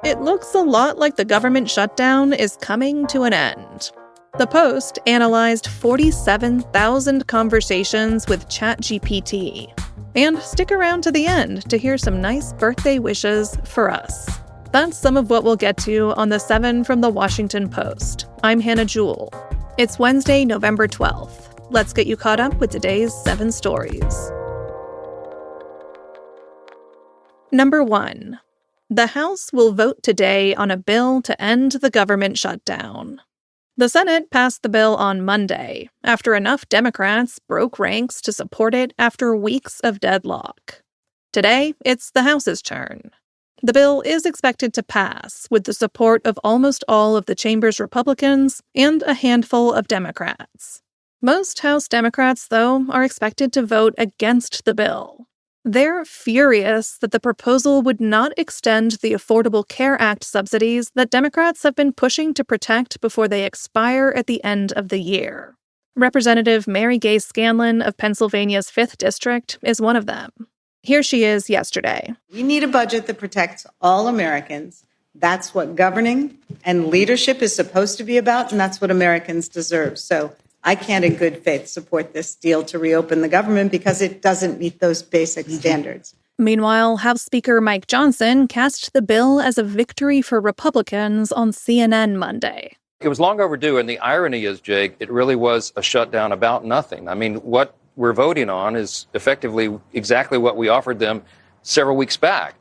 It looks a lot like the government shutdown is coming to an end. The Post analyzed 47,000 conversations with ChatGPT. And stick around to the end to hear some nice birthday wishes for us. That's some of what we'll get to on the 7 from the Washington Post. I'm Hannah Jewell. It's Wednesday, November 12th. Let's get you caught up with today's 7 stories. Number 1. The House will vote today on a bill to end the government shutdown. The Senate passed the bill on Monday, after enough Democrats broke ranks to support it after weeks of deadlock. Today, it's the House's turn. The bill is expected to pass with the support of almost all of the chamber's Republicans and a handful of Democrats. Most House Democrats, though, are expected to vote against the bill. They're furious that the proposal would not extend the Affordable Care Act subsidies that Democrats have been pushing to protect before they expire at the end of the year. Representative Mary Gay Scanlon of Pennsylvania's 5th District is one of them. Here she is yesterday. We need a budget that protects all Americans. That's what governing and leadership is supposed to be about, and that's what Americans deserve. So I can't in good faith support this deal to reopen the government because it doesn't meet those basic standards. Meanwhile, House Speaker Mike Johnson cast the bill as a victory for Republicans on CNN Monday. It was long overdue, and the irony is, Jake, it really was a shutdown about nothing. I mean, what we're voting on is effectively exactly what we offered them several weeks back.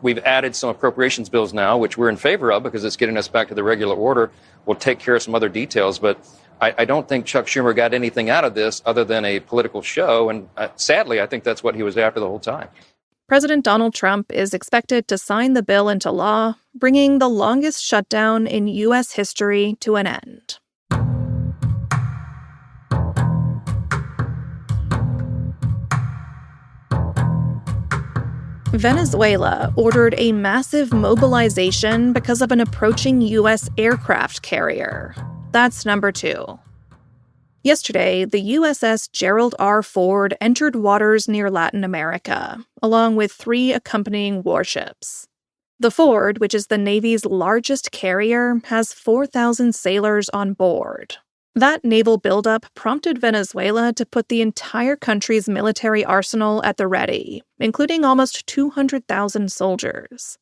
We've added some appropriations bills now, which we're in favor of because it's getting us back to the regular order. We'll take care of some other details, but I don't think Chuck Schumer got anything out of this other than a political show, and sadly, I think that's what he was after the whole time. President Donald Trump is expected to sign the bill into law, bringing the longest shutdown in U.S. history to an end. Venezuela ordered a massive mobilization because of an approaching U.S. aircraft carrier. That's number 2. Yesterday, the USS Gerald R. Ford entered waters near Latin America, along with 3 accompanying warships. The Ford, which is the Navy's largest carrier, has 4,000 sailors on board. That naval buildup prompted Venezuela to put the entire country's military arsenal at the ready, including almost 200,000 soldiers.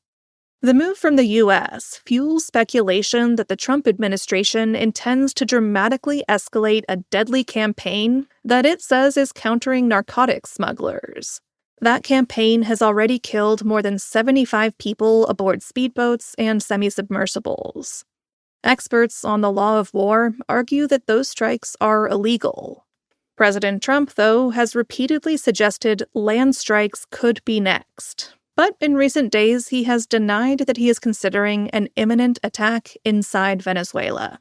The move from the U.S. fuels speculation that the Trump administration intends to dramatically escalate a deadly campaign that it says is countering narcotics smugglers. That campaign has already killed more than 75 people aboard speedboats and semi-submersibles. Experts on the law of war argue that those strikes are illegal. President Trump, though, has repeatedly suggested land strikes could be next. But in recent days, he has denied that he is considering an imminent attack inside Venezuela.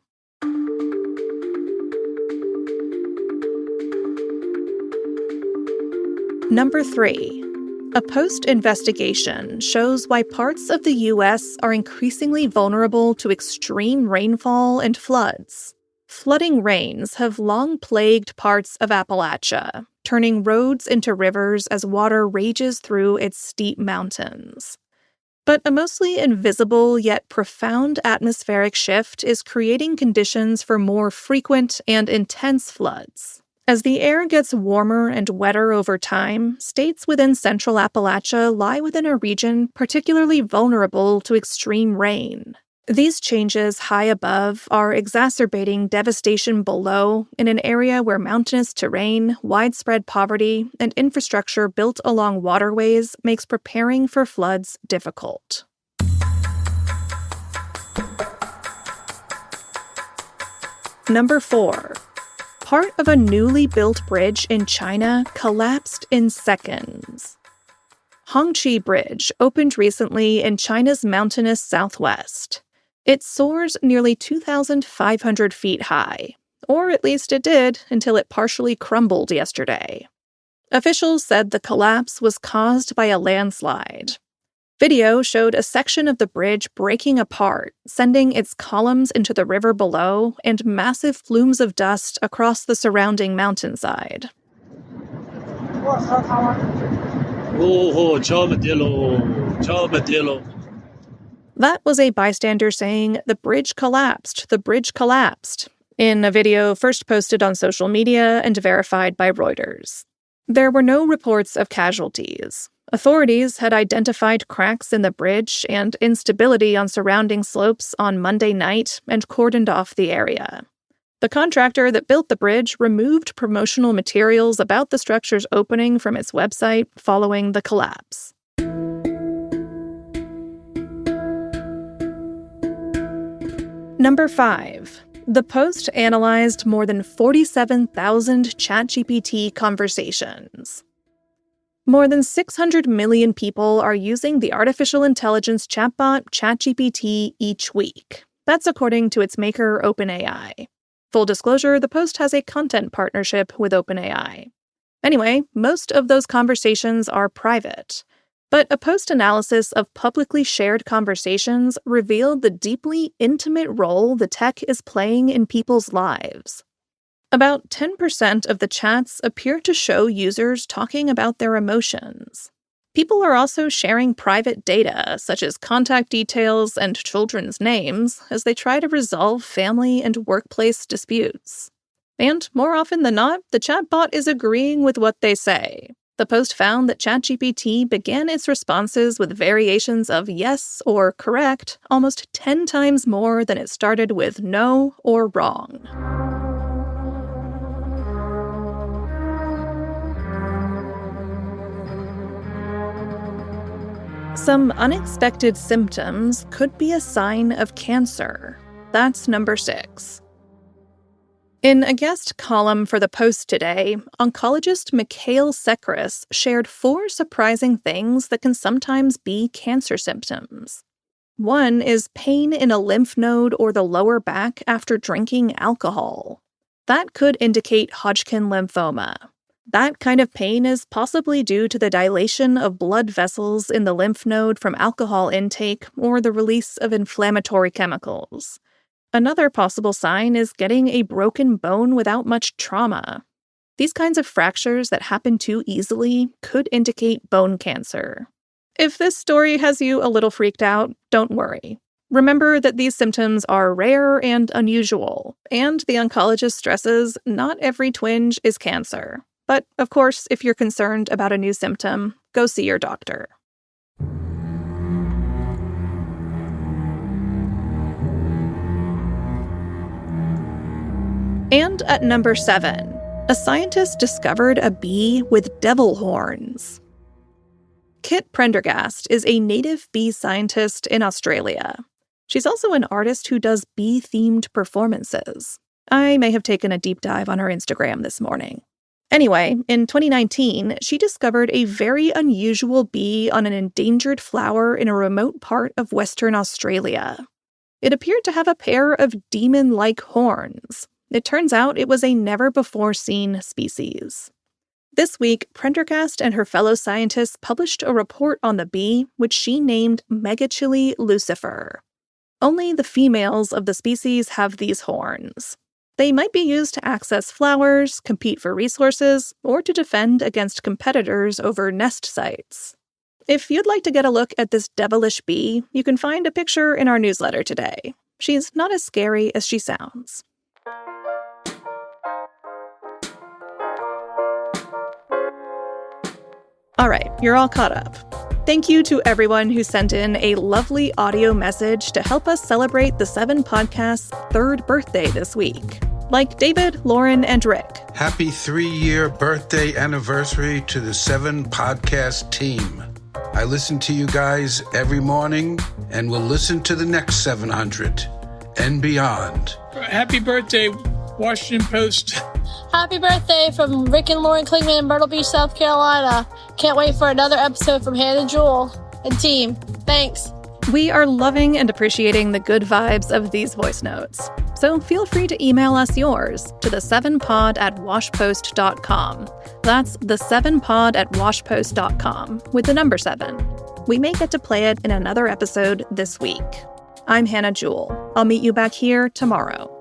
Number 3. A Post investigation shows why parts of the U.S. are increasingly vulnerable to extreme rainfall and floods. Flooding rains have long plagued parts of Appalachia, turning roads into rivers as water rages through its steep mountains. But a mostly invisible yet profound atmospheric shift is creating conditions for more frequent and intense floods. As the air gets warmer and wetter over time, states within central Appalachia lie within a region particularly vulnerable to extreme rain. These changes high above are exacerbating devastation below in an area where mountainous terrain, widespread poverty, and infrastructure built along waterways makes preparing for floods difficult. Number 4. Part of a newly built bridge in China collapsed in seconds. Hongqi Bridge opened recently in China's mountainous southwest. It soars nearly 2,500 feet high, or at least it did until it partially crumbled yesterday. Officials said the collapse was caused by a landslide. Video showed a section of the bridge breaking apart, sending its columns into the river below and massive plumes of dust across the surrounding mountainside. Oh, ciao Matillo. Ciao Matillo. That was a bystander saying, "The bridge collapsed, the bridge collapsed," in a video first posted on social media and verified by Reuters. There were no reports of casualties. Authorities had identified cracks in the bridge and instability on surrounding slopes on Monday night and cordoned off the area. The contractor that built the bridge removed promotional materials about the structure's opening from its website following the collapse. Number 5. The Post analyzed more than 47,000 ChatGPT conversations. More than 600 million people are using the artificial intelligence chatbot ChatGPT each week. That's according to its maker, OpenAI. Full disclosure, the Post has a content partnership with OpenAI. Anyway, most of those conversations are private. But a Post analysis of publicly shared conversations revealed the deeply intimate role the tech is playing in people's lives. About 10% of the chats appear to show users talking about their emotions. People are also sharing private data, such as contact details and children's names, as they try to resolve family and workplace disputes. And more often than not, the chatbot is agreeing with what they say. The Post found that ChatGPT began its responses with variations of yes or correct almost 10 times more than it started with no or wrong. Some unexpected symptoms could be a sign of cancer. That's number 6. In a guest column for the Post today, oncologist Mikhail Sekris shared 4 surprising things that can sometimes be cancer symptoms. One is pain in a lymph node or the lower back after drinking alcohol. That could indicate Hodgkin lymphoma. That kind of pain is possibly due to the dilation of blood vessels in the lymph node from alcohol intake or the release of inflammatory chemicals. Another possible sign is getting a broken bone without much trauma. These kinds of fractures that happen too easily could indicate bone cancer. If this story has you a little freaked out, don't worry. Remember that these symptoms are rare and unusual, and the oncologist stresses not every twinge is cancer. But, of course, if you're concerned about a new symptom, go see your doctor. And at number 7, a scientist discovered a bee with devil horns. Kit Prendergast is a native bee scientist in Australia. She's also an artist who does bee-themed performances. I may have taken a deep dive on her Instagram this morning. Anyway, in 2019, she discovered a very unusual bee on an endangered flower in a remote part of Western Australia. It appeared to have a pair of demon-like horns. It turns out it was a never-before-seen species. This week, Prendergast and her fellow scientists published a report on the bee, which she named Megachile lucifer. Only the females of the species have these horns. They might be used to access flowers, compete for resources, or to defend against competitors over nest sites. If you'd like to get a look at this devilish bee, you can find a picture in our newsletter today. She's not as scary as she sounds. All right, you're all caught up. Thank you to everyone who sent in a lovely audio message to help us celebrate the 7 Podcast's 3rd birthday this week. Like David, Lauren, and Rick. Happy 3-year birthday anniversary to the 7 Podcast team. I listen to you guys every morning and will listen to the next 700 and beyond. Happy birthday, Washington Post. Happy birthday from Rick and Lauren Klingman in Myrtle Beach, South Carolina. Can't wait for another episode from Hannah Jewell and team. Thanks. We are loving and appreciating the good vibes of these voice notes. So feel free to email us yours to the7pod@washpost.com. That's the7pod@washpost.com with the number 7. We may get to play it in another episode this week. I'm Hannah Jewell. I'll meet you back here tomorrow.